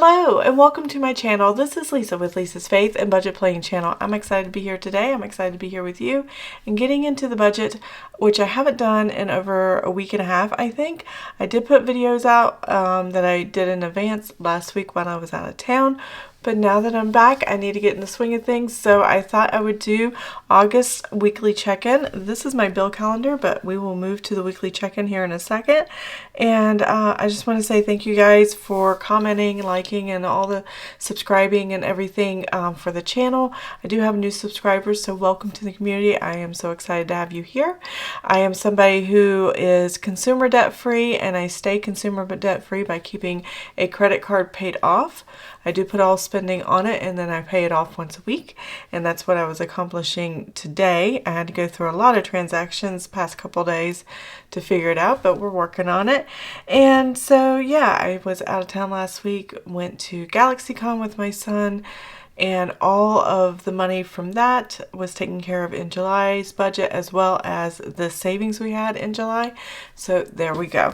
Hello and welcome to my channel. This is Lisa with Lisa's Faith and Budget Planning channel. I'm excited to be here today. I'm excited to be here with you and getting into the budget, which I haven't done in over a week and a half, I think. I did put videos out that I did in advance last week when I was out of town. But now that I'm back, I need to get in the swing of things. So I thought I would do August weekly check-in. This is my bill calendar, but we will move to the weekly check-in here in a second. And I just want to say thank you guys for commenting, liking, and all the subscribing and everything for the channel. I do have new subscribers, so welcome to the community. I am so excited to have you here. I am somebody who is consumer debt-free, and I stay consumer debt-free by keeping a credit card paid off. I do put all spending on it and then I pay it off once a week, and that's what I was accomplishing today. I had to go through a lot of transactions past couple days to figure it out, but we're working on it. And so yeah, I was out of town last week, went to GalaxyCon with my son, and all of the money from that was taken care of in July's budget, as well as the savings we had in July. So there we go.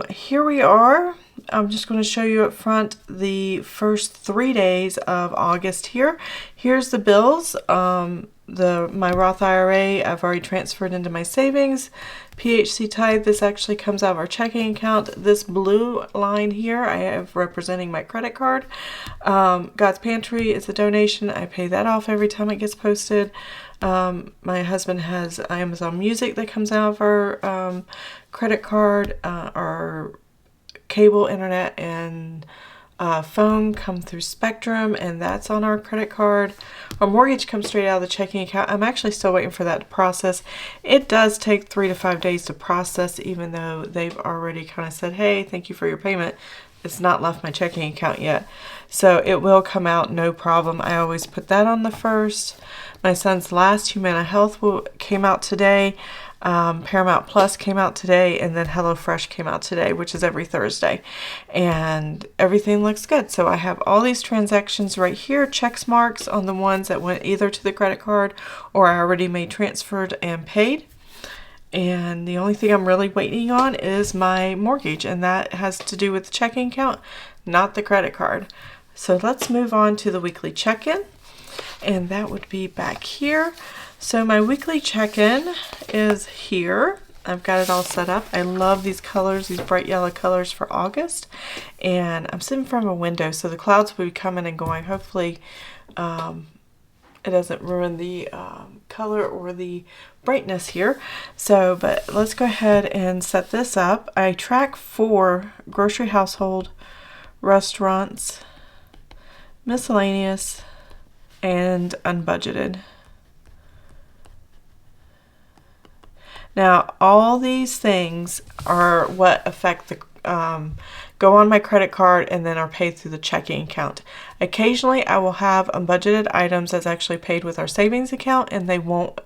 Here we are. I'm just going to show you up front the first 3 days of August here. Here's the bills. My Roth IRA, I've already transferred into my savings. PHC tithe, this actually comes out of our checking account. This blue line here I have representing my credit card. God's Pantry is a donation. I pay that off every time it gets posted. My husband has Amazon Music that comes out of our credit card. Our cable, internet, and phone come through Spectrum, and that's on our credit card. Our mortgage comes straight out of the checking account. I'm actually still waiting for that to process. It does take 3 to 5 days to process, even though they've already kind of said, hey, thank you for your payment. It's not left my checking account yet. So it will come out, no problem. I always put that on the first. My son's last Humana Health came out today. Paramount Plus came out today, and then HelloFresh came out today, which is every Thursday, and everything looks good. So I have all these transactions right here, checks marks on the ones that went either to the credit card or I already made transferred and paid. And the only thing I'm really waiting on is my mortgage, and that has to do with the checking account, not the credit card. So let's move on to the weekly check-in, and that would be back here. So my weekly check-in is here. I've got it all set up. I love these colors, these bright yellow colors for August. And I'm sitting from a window, so the clouds will be coming and going. Hopefully it doesn't ruin the color or the brightness here. So, but let's go ahead and set this up. I track for grocery, household, restaurants, miscellaneous, and unbudgeted. Now, all these things are what affect the go on my credit card and then are paid through the checking account. Occasionally, I will have unbudgeted items that's actually paid with our savings account, and they won't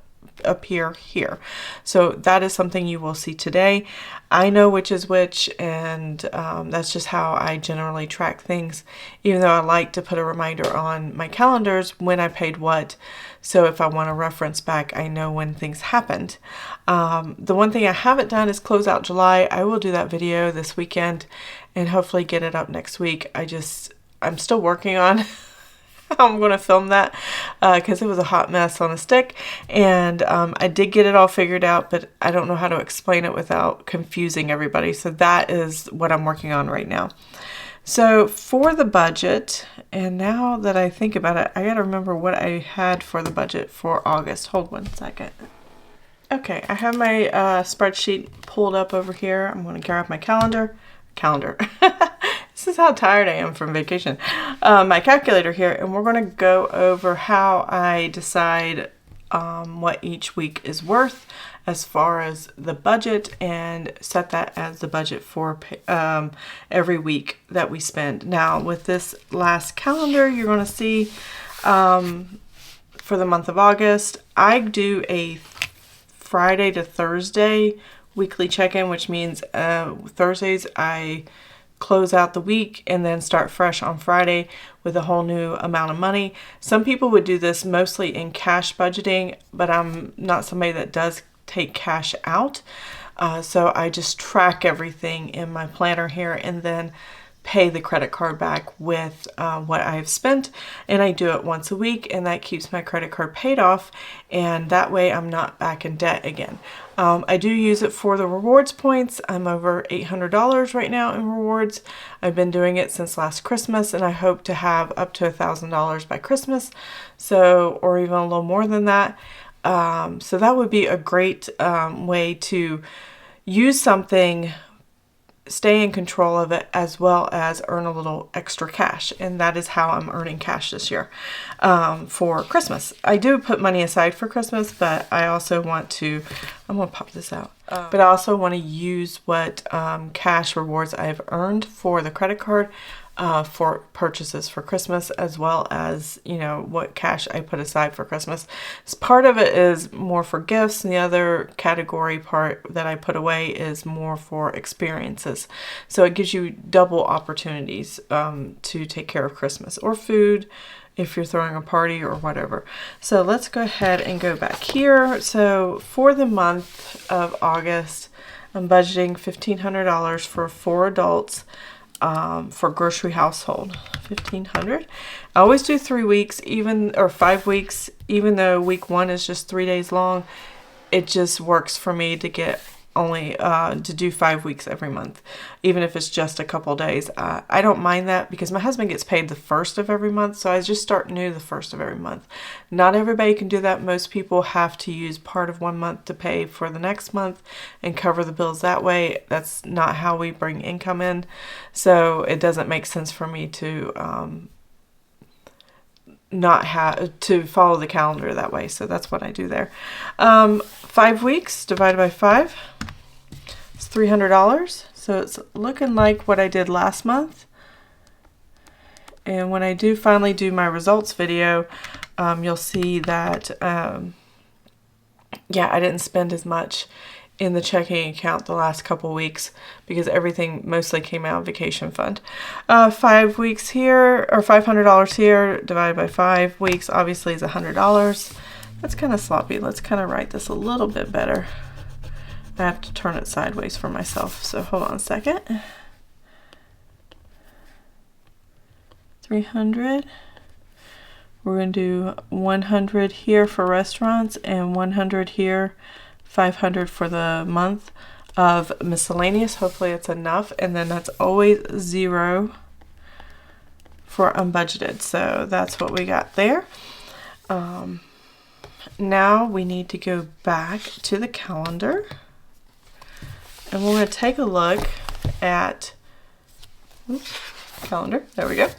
appear here. So that is something you will see today. I know which is which, and that's just how I generally track things, even though I like to put a reminder on my calendars when I paid what. So if I want to reference back, I know when things happened. The one thing I haven't done is close out July. I will do that video this weekend and hopefully get it up next week. I'm still working on how I'm going to film that because it was a hot mess on a stick, and I did get it all figured out, but I don't know how to explain it without confusing everybody. So that is what I'm working on right now. So for the budget, and now that I think about it, I got to remember what I had for the budget for August. Hold one second. Okay, I have my spreadsheet pulled up over here. I'm going to grab my calendar. This is how tired I am from vacation. My calculator here, and we're going to go over how I decide what each week is worth as far as the budget, and set that as the budget for every week that we spend. Now, with this last calendar, you're going to see for the month of August, I do a Friday to Thursday weekly check-in, which means Thursdays I close out the week and then start fresh on Friday with a whole new amount of money. Some people would do this mostly in cash budgeting, but I'm not somebody that does take cash out. So I just track everything in my planner here and then pay the credit card back with what I've spent, and I do it once a week, and that keeps my credit card paid off, and that way I'm not back in debt again. I do use it for the rewards points. I'm over $800 right now in rewards. I've been doing it since last Christmas, and I hope to have up to $1,000 by Christmas, so, or even a little more than that. So that would be a great way to use something, stay in control of it, as well as earn a little extra cash. And that is how I'm earning cash this year for Christmas. I do put money aside for Christmas, but I also want to, I'm going to pop this out. But I also want to use what cash rewards I've earned for the credit card for purchases for Christmas, as well as, you know, what cash I put aside for Christmas. So part of it is more for gifts, and the other category part that I put away is more for experiences. So it gives you double opportunities to take care of Christmas or food if you're throwing a party or whatever. So let's go ahead and go back here. So for the month of August, I'm budgeting $1,500 for 4 adults. For grocery household, $1,500. I always do 3 weeks, or 5 weeks, even though week 1 is just 3 days long. It just works for me to get only to do 5 weeks every month, even if it's just a couple days. I don't mind that because my husband gets paid the first of every month, so I just start new the first of every month. Not everybody can do that. Most people have to use part of 1 month to pay for the next month and cover the bills that way. That's not how we bring income in, so it doesn't make sense for me to not have to follow the calendar that way. So that's what I do there. 5 weeks divided by 5 is $300. So it's looking like what I did last month. And when I do finally do my results video, you'll see that yeah, I didn't spend as much in the checking account the last couple weeks because everything mostly came out of vacation fund. 5 weeks here, or $500 here divided by 5 weeks obviously is $100. That's kind of sloppy. Let's kind of write this a little bit better. I have to turn it sideways for myself, so hold on a second. 300. We're going to do 100 here for restaurants and 100 here, 500 for the month of miscellaneous. Hopefully it's enough. And then that's always 0 for unbudgeted. So that's what we got there. Now we need to go back to the calendar. And we're going to take a look at calendar. There we go.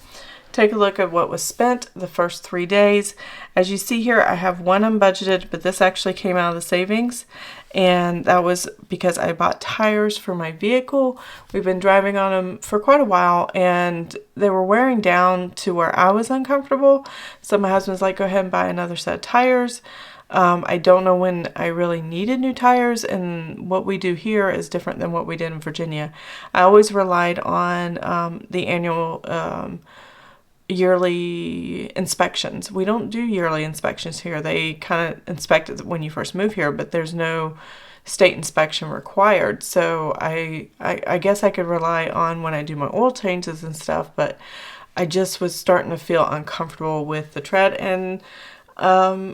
Take a look at what was spent the first 3 days. As you see here, I have 1 unbudgeted, but this actually came out of the savings. And that was because I bought tires for my vehicle. We've been driving on them for quite a while, and they were wearing down to where I was uncomfortable. So my husband's like, go ahead and buy another set of tires. I don't know when I really needed new tires, and what we do here is different than what we did in Virginia. I always relied on the annual yearly inspections. We don't do yearly inspections here. They kind of inspect it when you first move here, but there's no state inspection required. So I guess I could rely on when I do my oil changes and stuff, but I just was starting to feel uncomfortable with the tread, and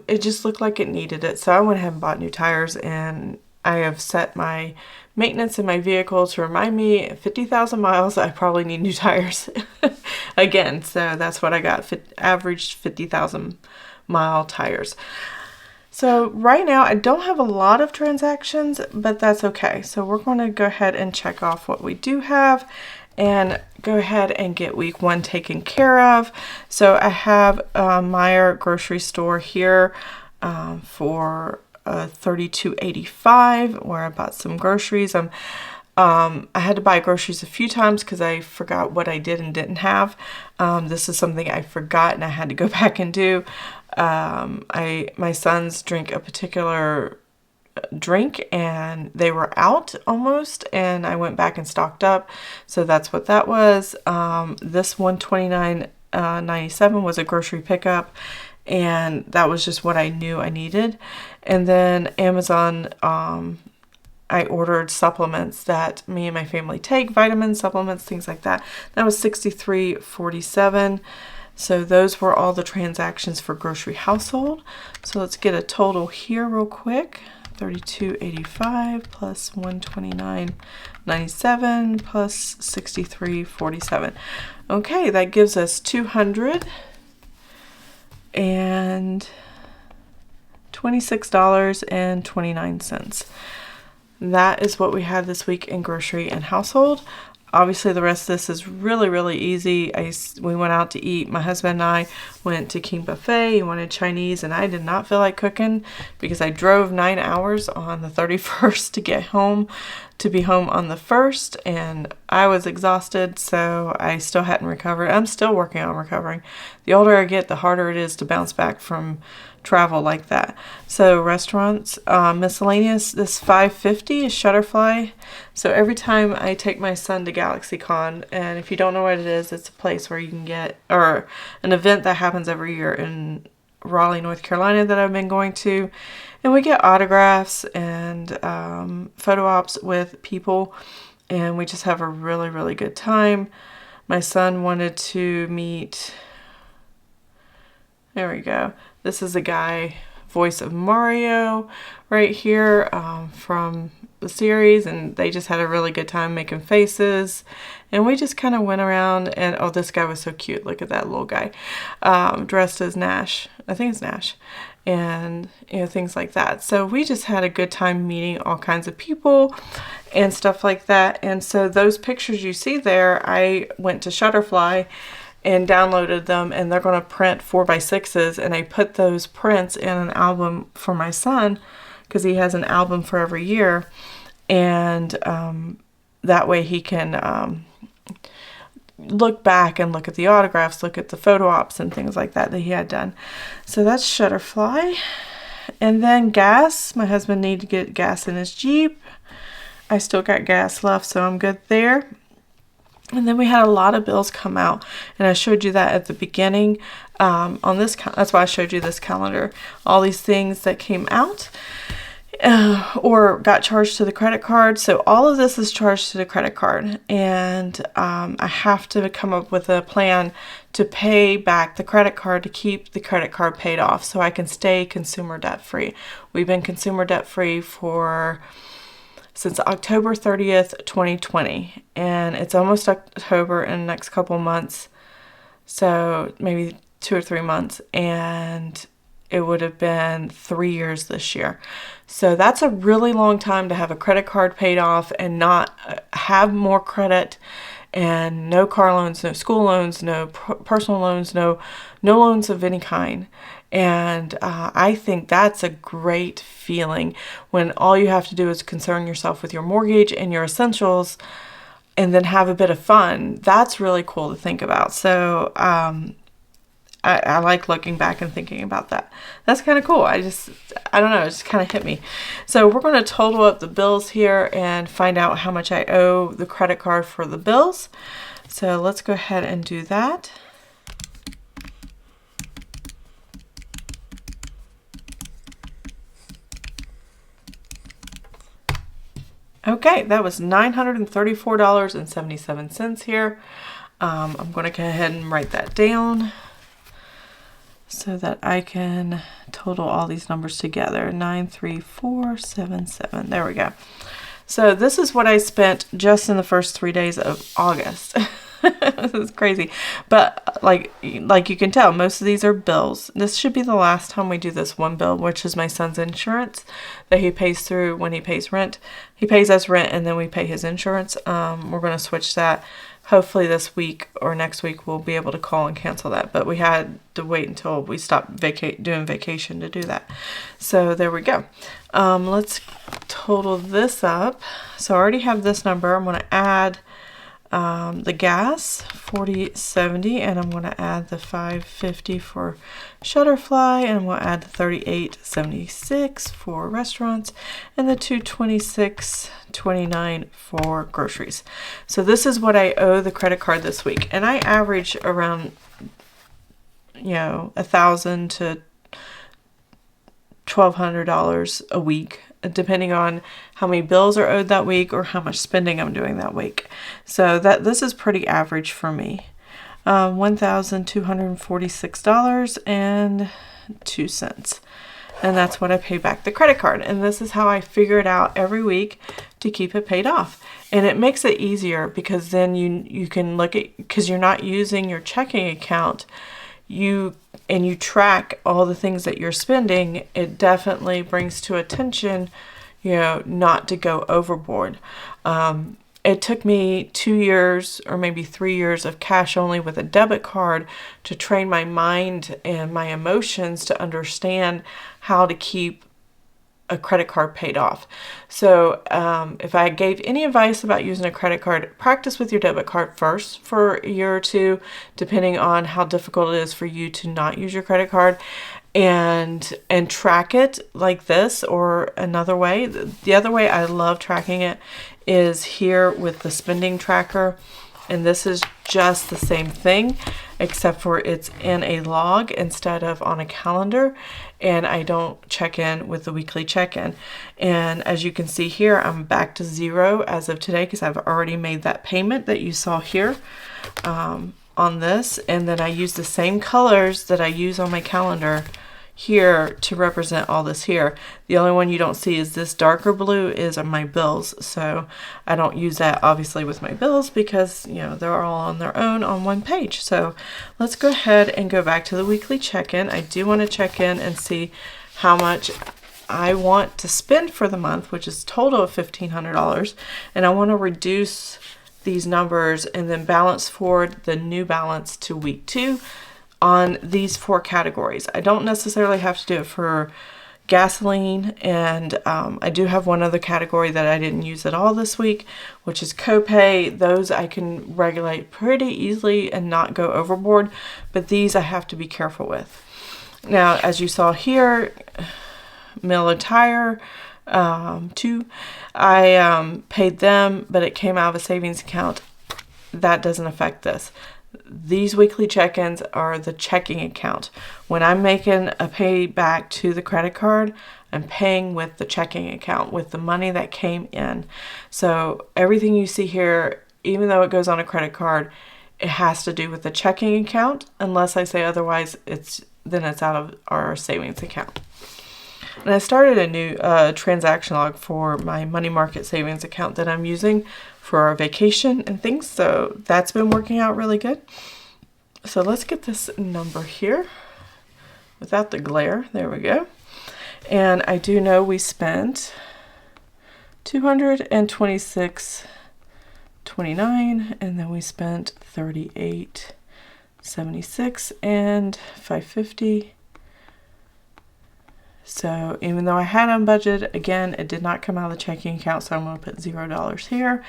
it just looked like it needed it. So I went ahead and bought new tires, and I have set my maintenance in my vehicle to remind me at 50,000 miles I probably need new tires again. So that's what I got, averaged 50,000 mile tires. So right now I don't have a lot of transactions, but that's okay. So we're going to go ahead and check off what we do have and go ahead and get week 1 taken care of. So I have Meijer grocery store here for $32.85, where I bought some groceries. I had to buy groceries a few times because I forgot what I did and didn't have. This is something I forgot and I had to go back and do. My sons drink a particular drink and they were out almost, and I went back and stocked up. So that's what that was. This $129.97 was a grocery pickup, and that was just what I knew I needed. And then Amazon I ordered supplements that me and my family take, vitamins, supplements, things like that. That was $63.47. So those were all the transactions for grocery household. So let's get a total here real quick. $32.85 plus $129.97 plus $63.47. Okay, that gives us $226.29. That is what we had this week in grocery and household. Obviously, the rest of this is really, really easy. We went out to eat. My husband and I went to King Buffet. He wanted Chinese, and I did not feel like cooking because I drove 9 hours on the 31st to get home, to be home on the 1st, and I was exhausted, so I still hadn't recovered. I'm still working on recovering. The older I get, the harder it is to bounce back from travel like that. So restaurants, miscellaneous, this $5.50 is Shutterfly. So every time I take my son to GalaxyCon, and if you don't know what it is, it's a place where you can get, or an event that happens every year in Raleigh, North Carolina that I've been going to, and we get autographs and photo ops with people, and we just have a really, really good time. My son wanted to meet, there we go. This is a guy, voice of Mario, right here from the series, and they just had a really good time making faces. And we just kind of went around, and oh, this guy was so cute. Look at that little guy, dressed as Nash. I think it's Nash, and things like that. So we just had a good time meeting all kinds of people and stuff like that. And so those pictures you see there, I went to Shutterfly and downloaded them, and they're going to print 4x6s, and I put those prints in an album for my son because he has an album for every year, and that way he can look back and look at the autographs, look at the photo ops and things like that he had done. So that's Shutterfly. And then gas. My husband needed to get gas in his Jeep. I still got gas left, so I'm good there. And then we had a lot of bills come out, and I showed you that at the beginning on this. That's why I showed you this calendar. All these things that came out or got charged to the credit card. So all of this is charged to the credit card, and I have to come up with a plan to pay back the credit card to keep the credit card paid off so I can stay consumer debt free. We've been consumer debt free since October 30th, 2020, and it's almost October in the next couple months, so maybe 2 or 3 months, and it would have been 3 years this year. So that's a really long time to have a credit card paid off and not have more credit, and no car loans, no school loans, no personal loans, no loans of any kind. And I think that's a great feeling when all you have to do is concern yourself with your mortgage and your essentials and then have a bit of fun. That's really cool to think about. So I like looking back and thinking about that. That's kind of cool. I don't know, it just kind of hit me. So we're going to total up the bills here and find out how much I owe the credit card for the bills. So let's go ahead and do that. Okay, that was $934.77 here. I'm going to go ahead and write that down so that I can total all these numbers together. 93477. There we go. So this is what I spent just in the first 3 days of August. This is crazy. But like you can tell, most of these are bills. This should be the last time we do this one bill, which is my son's insurance that he pays through when he pays rent. He pays us rent and then we pay his insurance. We're going to switch that. Hopefully this week or next week we'll be able to call and cancel that. But we had to wait until we stopped doing vacation to do that. So there we go. Let's total this up. So I already have this number. I'm going to add the gas, $48.70, and I'm going to add the $5.50 for Shutterfly, and we'll add the $38.76 for restaurants, and the $226.29 for groceries. So this is what I owe the credit card this week, and I average around, $1,000 to $1,200 a week, depending on how many bills are owed that week or how much spending I'm doing that week. So this is pretty average for me. $1,246.02. And that's what I pay back the credit card. And this is how I figure it out every week to keep it paid off. And it makes it easier because then you can look at, because you're not using your checking account, you track all the things that you're spending. It definitely brings to attention, not to go overboard. It took me 2 years or maybe 3 years of cash only with a debit card to train my mind and my emotions to understand how to keep a credit card paid off. So if I gave any advice about using a credit card, practice with your debit card first for a year or two, depending on how difficult it is for you to not use your credit card, and track it like this or another way. The other way I love tracking it is here with the spending tracker, and this is just the same thing except for it's in a log instead of on a calendar, and I don't check in with the weekly check-in. And as you can see here, I'm back to zero as of today because I've already made that payment that you saw here on this, and then I use the same colors that I use on my calendar here to represent all this here. The only one you don't see is this darker blue is my bills. So I don't use that obviously with my bills because they're all on their own on one page. So let's go ahead and go back to the weekly check-in. I do want to check in and see how much I want to spend for the month, which is a total of $1,500, and I want to reduce these numbers and then balance forward the new balance to week 2 on these 4 categories. I don't necessarily have to do it for gasoline, and I do have one other category that I didn't use at all this week, which is copay. Those I can regulate pretty easily and not go overboard, but these I have to be careful with. Now, as you saw here, meal and tire, 2, I paid them, but it came out of a savings account. That doesn't affect this. These weekly check-ins are the checking account. When I'm making a payback to the credit card, I'm paying with the checking account, with the money that came in. So everything you see here, even though it goes on a credit card, it has to do with the checking account. Unless I say otherwise, then it's out of our savings account. And I started a new transaction log for my money market savings account that I'm using for our vacation and things. So that's been working out really good. So let's get this number here without the glare. There we go. And I do know we spent $226.29, and then we spent $38.76 and $5.50. So even though I had on budget, again, it did not come out of the checking account, so I'm going to put $0 here,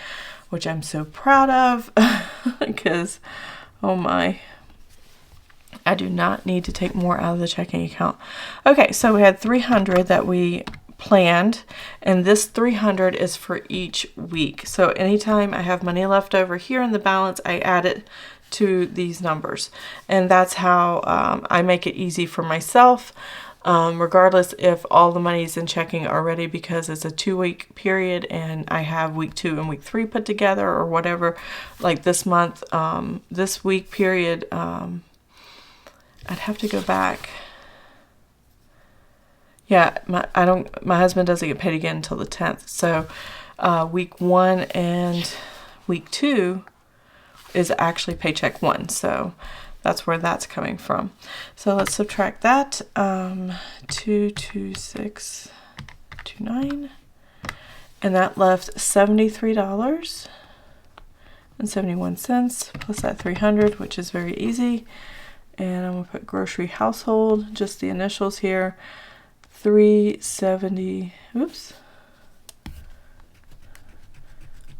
which I'm so proud of because, oh my, I do not need to take more out of the checking account. Okay, so we had $300 that we planned, and this $300 is for each week. So anytime I have money left over here in the balance, I add it to these numbers, and that's how I make it easy for myself. Regardless if all the money's in checking already, because it's a 2-week period and I have week 2 and week 3 put together or whatever. Like this month, this week period, I'd have to go back. Yeah, my husband doesn't get paid again until the 10th. So week 1 and week 2 is actually paycheck 1. So that's where that's coming from. So let's subtract that. 226.29, and that left $73.71 plus that $300, which is very easy. And I'm gonna put grocery household, just the initials here, $370. Oops.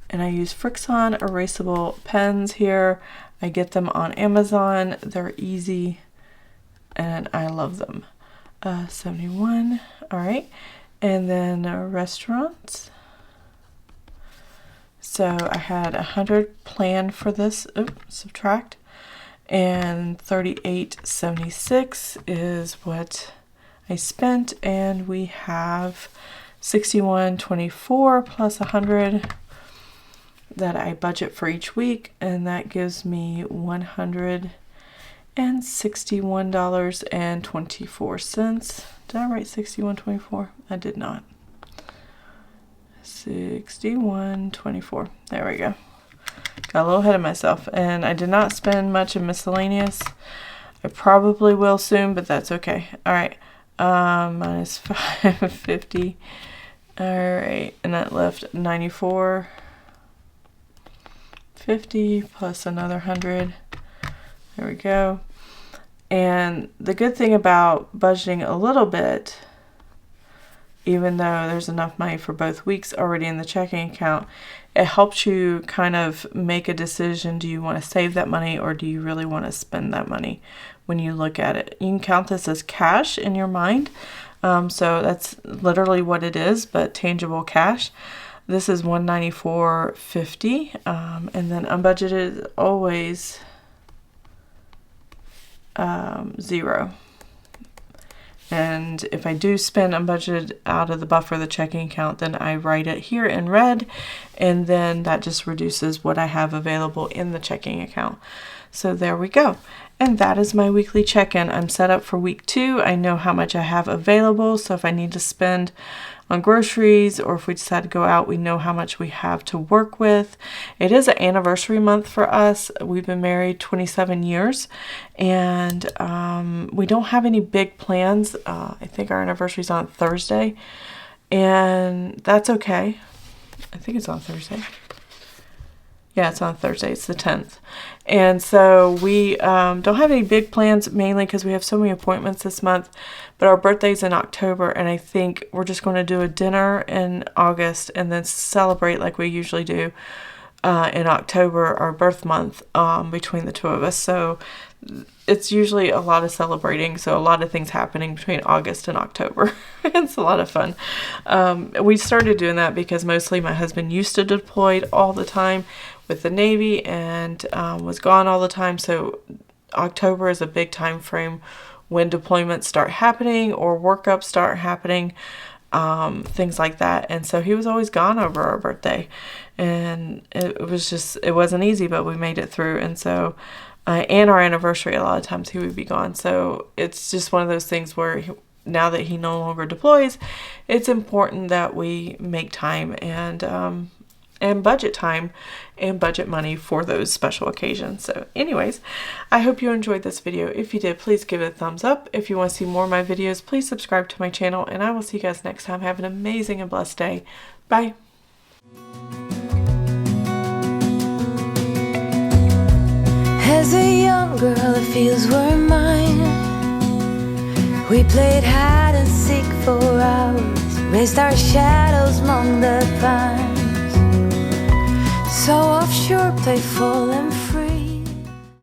And I use Frixon erasable pens here. I get them on Amazon. They're easy and I love them. 71. All right. And then restaurants. So I had 100 planned for this. Oops, subtract. And $38.76 is what I spent, and we have $61.24 plus 100 that I budget for each week, and that gives me $161.24. Did I write 61.24? I did not. 61.24. There we go. Got a little ahead of myself, and I did not spend much in miscellaneous. I probably will soon, but that's okay. All right, minus 550. All right, and that left 94.50 plus another 100. There we go. And the good thing about budgeting a little bit, even though there's enough money for both weeks already in the checking account, it helps you kind of make a decision. Do you want to save that money, or do you really want to spend that money when you look at it? You can count this as cash in your mind. So that's literally what it is, but tangible cash. This is $194.50, and then unbudgeted is always $0. And if I do spend unbudgeted out of the buffer of the checking account, then I write it here in red, and then that just reduces what I have available in the checking account. So there we go. And that is my weekly check-in. I'm set up for week 2. I know how much I have available, so if I need to spend on groceries, or if we decide to go out, we know how much we have to work with. It is an anniversary month for us. We've been married 27 years, and we don't have any big plans. I think our anniversary is on Thursday, and that's okay. I think it's on Thursday. Yeah, it's on Thursday. It's the 10th. And so we don't have any big plans, mainly because we have so many appointments this month. But our birthday's in October, and I think we're just going to do a dinner in August and then celebrate like we usually do in October, our birth month, between the two of us. So it's usually a lot of celebrating. So a lot of things happening between August and October. It's a lot of fun. We started doing that because mostly my husband used to deploy all the time with the Navy, and was gone all the time. So October is a big time frame when deployments start happening or workups start happening, things like that. And so he was always gone over our birthday, and it wasn't easy, but we made it through. And so and our anniversary, a lot of times he would be gone. So it's just one of those things where now that he no longer deploys, it's important that we make time and budget time and budget money for those special occasions. So anyways, I hope you enjoyed this video. If you did, please give it a thumbs up. If you want to see more of my videos, please subscribe to my channel, and I will see you guys next time. Have an amazing and blessed day. Bye. As a young girl, the fields were mine. We played hide and seek for hours, raised our shadows among the pines. So offshore, playful and